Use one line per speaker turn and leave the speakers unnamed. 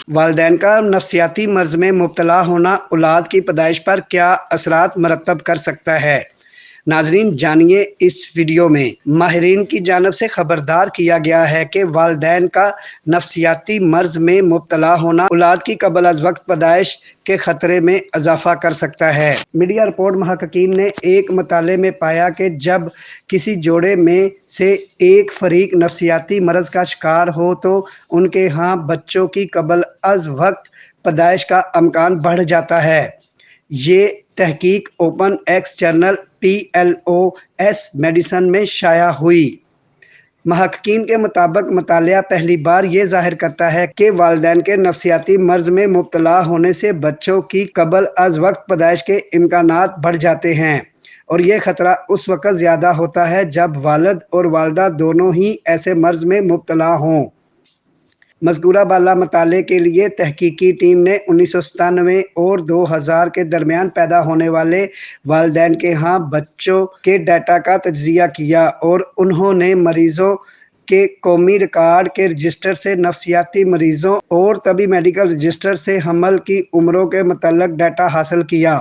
والدین کا نفسیاتی مرض میں مبتلا ہونا اولاد کی پیدائش پر کیا اثرات مرتب کر سکتا ہے؟ ناظرین جانیے اس ویڈیو میں۔ ماہرین کی جانب سے خبردار کیا گیا ہے کہ والدین کا نفسیاتی مرض میں مبتلا ہونا اولاد کی قبل از وقت پیدائش کے خطرے میں اضافہ کر سکتا ہے۔ میڈیا رپورٹ محققین نے ایک مطالعے میں پایا کہ جب کسی جوڑے میں سے ایک فریق نفسیاتی مرض کا شکار ہو تو ان کے ہاں بچوں کی قبل از وقت پیدائش کا امکان بڑھ جاتا ہے۔ یہ تحقیق open access journal PLOS medicine میں شائع ہوئی۔ محققین کے مطابق مطالعہ پہلی بار یہ ظاہر کرتا ہے کہ والدین کے نفسیاتی مرض میں مبتلا ہونے سے بچوں کی قبل از وقت پیدائش کے امکانات بڑھ جاتے ہیں، اور یہ خطرہ اس وقت زیادہ ہوتا ہے جب والد اور والدہ دونوں ہی ایسے مرض میں مبتلا ہوں۔ مذکورہ بالا مطالعے کے لیے تحقیقی ٹیم نے 1997 اور 2000 کے درمیان پیدا ہونے والے والدین کے ہاں بچوں کے ڈیٹا کا تجزیہ کیا، اور انہوں نے مریضوں کے قومی ریکارڈ کے رجسٹر سے نفسیاتی مریضوں اور طبی میڈیکل رجسٹر سے حمل کی عمروں کے متعلق ڈیٹا حاصل کیا۔